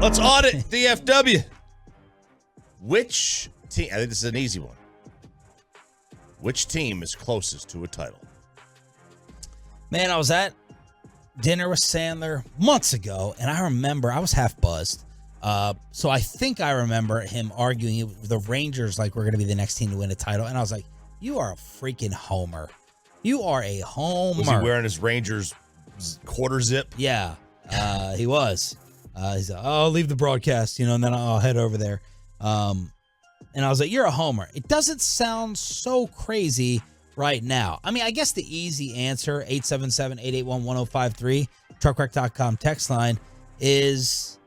Let's audit DFW. Which team? I think this is an easy one. Which team is closest to a title? Man, I was at dinner with Sandler months ago, and I remember I was half buzzed. So I think I remember him arguing the Rangers like we're going to be the next team to win a title. And I was like, you are a freaking homer. You are a homer. Was he wearing his Rangers quarter zip? Yeah, he was. He's like, oh, I'll leave the broadcast, and then I'll head over there. And I was like, you're a homer. It doesn't sound so crazy right now. I mean, I guess the easy answer, 877-881-1053, truckwreck.com text line, is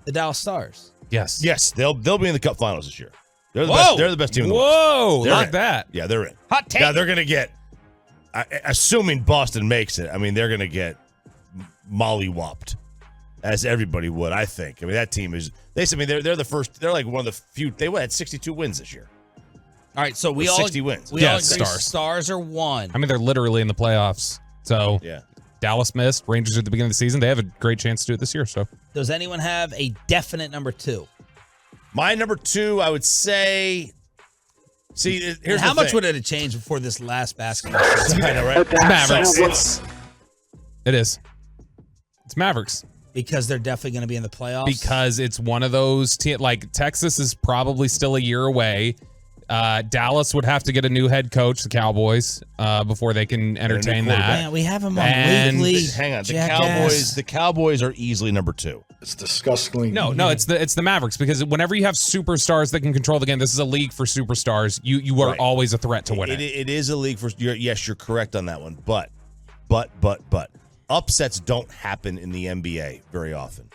the Dallas Stars. Yes. Yes, they'll be in the Cup Finals this year. They're the best. They're the best team in the West. Whoa, They're like in. that. Yeah, they're in. Hot take. Yeah, they're going to get, assuming Boston makes it, I mean, they're going to get mollywopped, as everybody would, I think. I mean, that team is, they're the first, they're like one of the few, they had 62 wins this year. All right, so we all 60 wins. We all agree Stars. Stars are one. I mean, they're literally in the playoffs. So Yeah. Dallas missed. Rangers at the beginning of the season. They have a great chance to do it this year. So Does anyone have a definite number two? My number two, I would say, here's And how the much thing. would it have changed before this last basketball season? I know, right? Mavericks. It is. It's Mavericks. Because they're definitely going to be in the playoffs? Because it's one of those like Texas is probably still a year away. Dallas would have to get a new head coach, the Cowboys, before they can entertain that. Man, we have them on And- weekly. Hang on, jackass. the Cowboys are easily number two. It's disgustingly. No, it's the Mavericks, because whenever you have superstars that can control the game, this is a league for superstars. You are Right. always a threat to win it. It is a league for. Yes, you're correct on that one. But upsets don't happen in the NBA very often.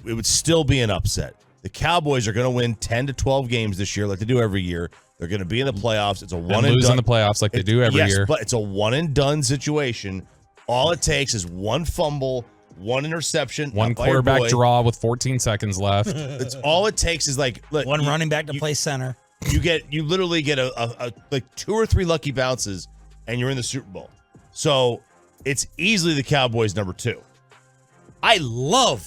It would still be an upset. The Cowboys are going to win 10 to 12 games this year, like they do every year. They're going to be in the playoffs. It's a one and lose done in the playoffs like they do every year. But it's a one and done situation. All it takes is one fumble, one interception, One not by your quarterback boy. draw with 14 seconds left. It's all it takes is like look, One running back to play center. You literally get a like 2 or 3 lucky bounces, and you're in the Super Bowl. So it's easily the Cowboys number two. I love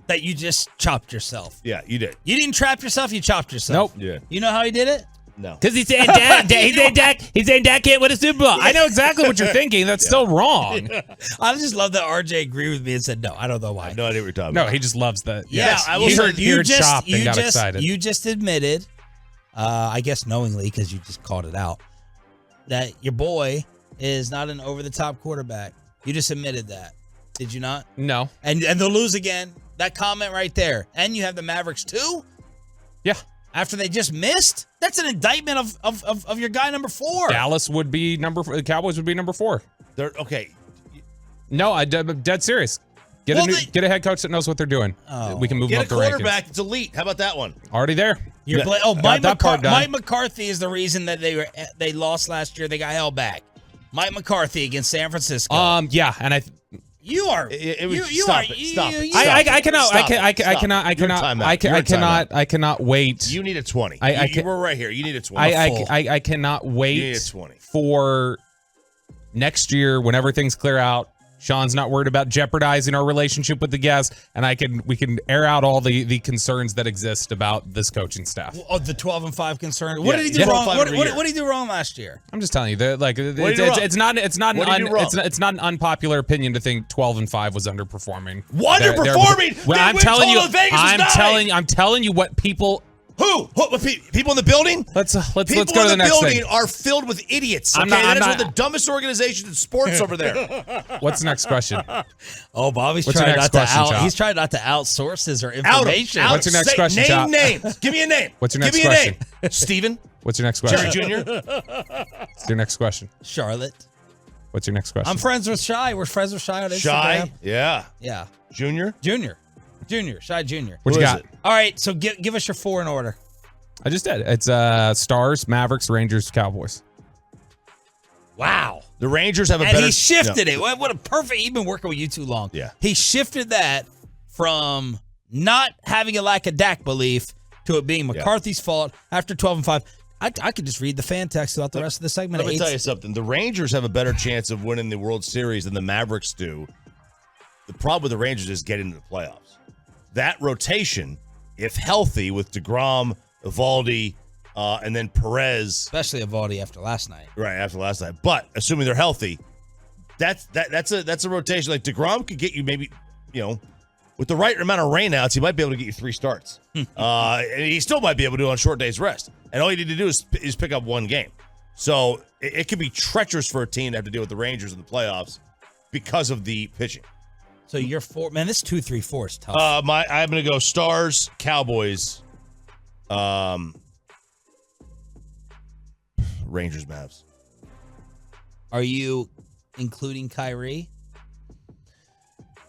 that you just chopped yourself. Yeah, you did. You didn't trap yourself, you chopped yourself. Nope. Yeah. You know how he did it? No. Because he's saying Dak can't win a Super Bowl. I know exactly what you're thinking. That's still wrong. I just love that RJ agreed with me and said, no, I don't know why. I have no idea what you're talking No, about. he just loves that. Yes, I will he say heard, he heard Chop and got excited. You just admitted, I guess knowingly because you just called it out, that your boy is not an over-the-top quarterback. You just admitted that. Did you not? No. And they'll lose again. That comment right there. And you have the Mavericks too? Yeah. After they just missed? That's an indictment of your guy number 4. Dallas would be number 4. The Cowboys would be number 4. They're okay. No, I'm dead serious. Get a head coach that knows what they're doing. Oh. We can move them Get up a the quarterback rankings. that's elite. How about that one? Already there. Mike that part done. Mike McCarthy is the reason that they lost last year. They got held back. Mike McCarthy against San Francisco. Yeah, and I You are. Stop it. I cannot wait. You need a 20. We're right here. You need a 20. I cannot You need wait a 20. for next year when everything's clear out. Sean's not worried about jeopardizing our relationship with the guests, and we can air out all the concerns that exist about this coaching staff. Oh, the 12-5 concern. What Yeah, did he do wrong? 12-5 What every did year. he do wrong last year? I'm just telling you, it's not an unpopular opinion to think 12-5 was underperforming. Underperforming? Well, They I'm win telling you, total of Vegas is 9. I'm telling you what people. Who? What people in the building? Let's go People to the in the next building thing. are filled with idiots. Okay, I'm not- that I'm is one not- of the dumbest organizations in sports over there. What's the next question? Oh, Bobby's What's your trying next not question, to Chop? He's trying not to outsource his or Out 'em. information. Out 'em. What's your next Say- question, Chop? Name names. Give me a name. What's your Give next me question? a name. Steven? What's your next Jerry question? Jr.? What's your next question? Charlotte. What's your next question? I'm friends with Shy. We're friends with Shy on Instagram. Shy? Yeah. Yeah. Junior? Junior. Shy Junior. What you Who is got? it? All right, so give us your 4 in order. I just did. It's Stars, Mavericks, Rangers, Cowboys. Wow. The Rangers have a And better... he shifted it. What a perfect. He's been working with you too long. Yeah. He shifted that from not having a lack of Dak belief to it being McCarthy's fault after 12-5. I could just read the fan text throughout the rest of the segment. Let me tell you something. The Rangers have a better chance of winning the World Series than the Mavericks do. The problem with the Rangers is getting to the playoffs. that rotation, if healthy with DeGrom, Evaldi, and then Perez. Especially Evaldi after last night. Right, after last night. But assuming they're healthy, that's a rotation. Like DeGrom could get you maybe, with the right amount of rainouts, he might be able to get you 3 starts. And he still might be able to do it on short days rest. And all you need to do is pick up 1 game. So it can be treacherous for a team to have to deal with the Rangers in the playoffs because of the pitching. So you're 4, man. This 2-3-4 is tough. I'm going to go Stars, Cowboys, Rangers, Mavs. Are you including Kyrie?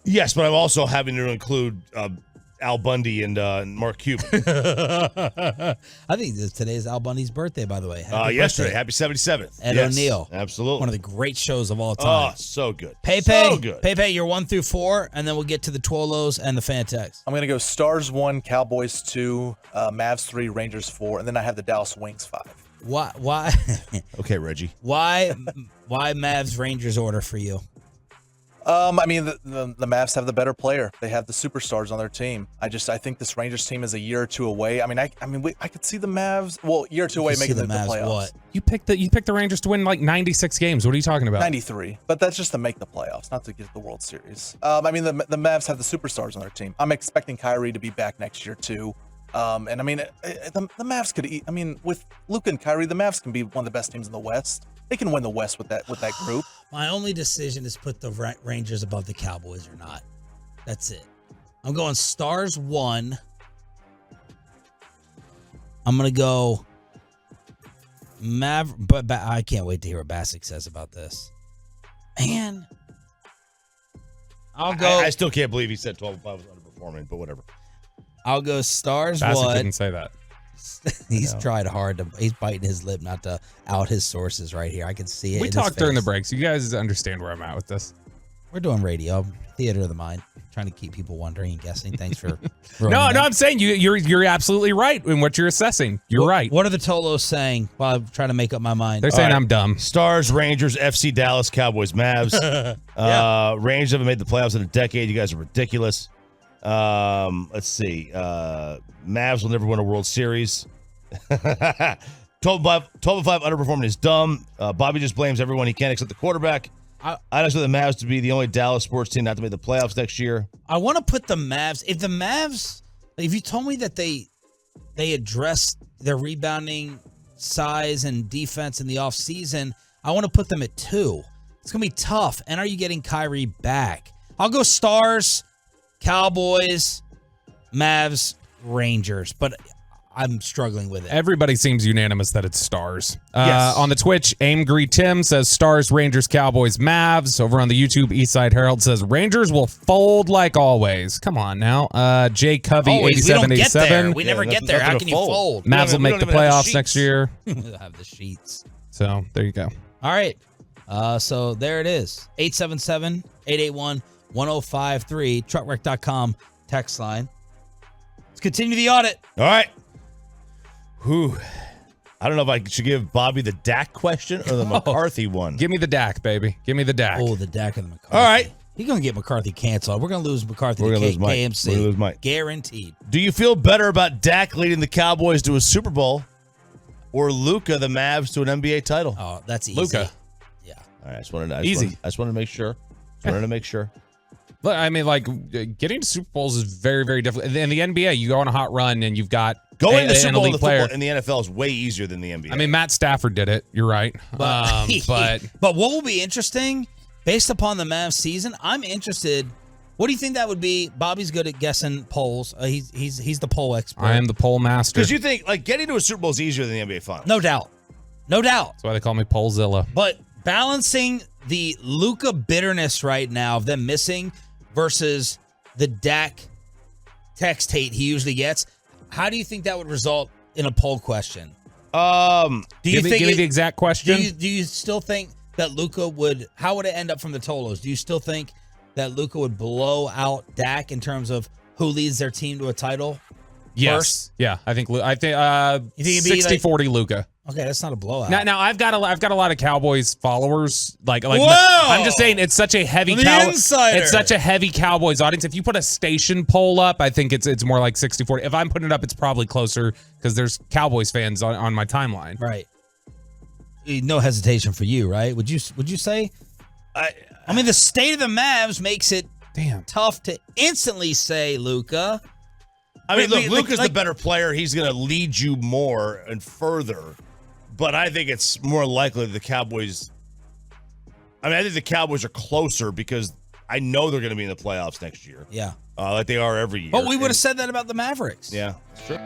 Yes, but I'm also having to include Al Bundy and Mark Cuban. I think today's Al Bundy's birthday, by the way. Yesterday. Happy 77th. Ed O'Neill. Absolutely. One of the great shows of all time. Oh, so good. Pepe, So good. Pepe, you're 1 through 4, and then we'll get to the Twolos and the fan text. I'm going to go Stars 1, Cowboys 2, Mavs 3, Rangers 4, and then I have the Dallas Wings 5. Why? Okay, Reggie. Why Mavs Rangers order for you? I mean, the Mavs have the better player. They have the superstars on their team. I think this Rangers team is a year or 2 away. I could see the Mavs. Well, year or 2 away making the playoffs. What? You picked the Rangers to win like 96 games. What are you talking about? 93, but that's just to make the playoffs, not to get the World Series. The Mavs have the superstars on their team. I'm expecting Kyrie to be back next year too. The Mavs could. With Luka and Kyrie, the Mavs can be one of the best teams in the West. They can win the West with that group. My only decision is put the Rangers above the Cowboys or not. That's it. I'm going Stars 1. I'm going to go but I can't wait to hear what Bassick says about this. Man. I'll go. I still can't believe he said 12-5 was underperforming, but whatever. I'll go Stars Bassick 1. didn't say that. He's tried hard he's biting his lip not to out his sources right here. I can see it. We talked during the break, so you guys understand where I'm at with this. We're doing radio, theater of the mind, trying to keep people wondering and guessing. Thanks for No, I'm saying you're absolutely right in what you're assessing. You're right. What are the Tolos saying while I'm trying to make up my mind? They're saying I'm dumb. Stars, Rangers, FC Dallas, Cowboys, Mavs. Rangers haven't made the playoffs in a decade. You guys are ridiculous. Let's see. Mavs will never win a World Series. 12-5 underperforming is dumb. Bobby just blames everyone he can except the quarterback. I just want the Mavs to be the only Dallas sports team not to make the playoffs next year. I want to put the Mavs. If you told me that they addressed their rebounding size and defense in the offseason, I want to put them at 2. It's going to be tough. And are you getting Kyrie back? I'll go Stars, Cowboys, Mavs, Rangers, but I'm struggling with it. Everybody seems unanimous that it's Stars. Yes. On the Twitch, Angry Tim says Stars, Rangers, Cowboys, Mavs. Over on the YouTube, Eastside Herald says Rangers will fold like always. Come on now. Jay Covey, 8787. We never get there. How can you fold? Mavs will make the playoffs next year. We'll have the sheets. So there you go. All right. So there it is. 877-881-1053. Truckwreck.com text line. Let's continue the audit. All right. Whew. I don't know if I should give Bobby the Dak question or the McCarthy one. Give me the Dak, baby. Give me the Dak. Oh, the Dak and the McCarthy. All right. He's going to get McCarthy canceled. We're going to lose McCarthy We're to gonna lose Mike. KMC. We're gonna lose Mike. Guaranteed. Do you feel better about Dak leading the Cowboys to a Super Bowl or Luka the Mavs to an NBA title? Oh, that's easy. Luka. Yeah. All right. I just wanted to make sure. But I mean, like, getting to Super Bowls is very, very difficult. In the NBA, you go on a hot run and you've got going to Super Bowl elite player. in the NFL is way easier than the NBA. I mean, Matt Stafford did it. You're right. But But what will be interesting, based upon the Mavs season, I'm interested. What do you think that would be? Bobby's good at guessing polls. He's the poll expert. I am the poll master. because you think like getting to a Super Bowl is easier than the NBA Finals. No doubt. That's why they call me Pollzilla. But balancing the Luka bitterness right now of them missing versus the Dak text hate he usually gets, how do you think that would result in a poll question? Give me the exact question. Do you still think that Luka would? How would it end up from the Tolos? Do you still think that Luka would blow out Dak in terms of who leads their team to a title? Yes. First? Yeah, I think You think it'd be 60-40 Luka. Okay, that's not a blowout. Now I've got a lot of Cowboys followers. Like Whoa! I'm just saying it's such a heavy Insider. It's such a heavy Cowboys audience. If you put a station poll up, I think it's more like 60-40. If I'm putting it up, it's probably closer because there's Cowboys fans on my timeline. Right. No hesitation for you, right? Would you say? I mean, the state of the Mavs makes it tough to instantly say Luka. I mean, look, Luka's the better player. He's going to lead you more and further. But I think it's more likely the Cowboys. I mean, I think the Cowboys are closer because I know they're going to be in the playoffs next year. Yeah. Like they are every year. But we would have said that about the Mavericks. Yeah, it's true.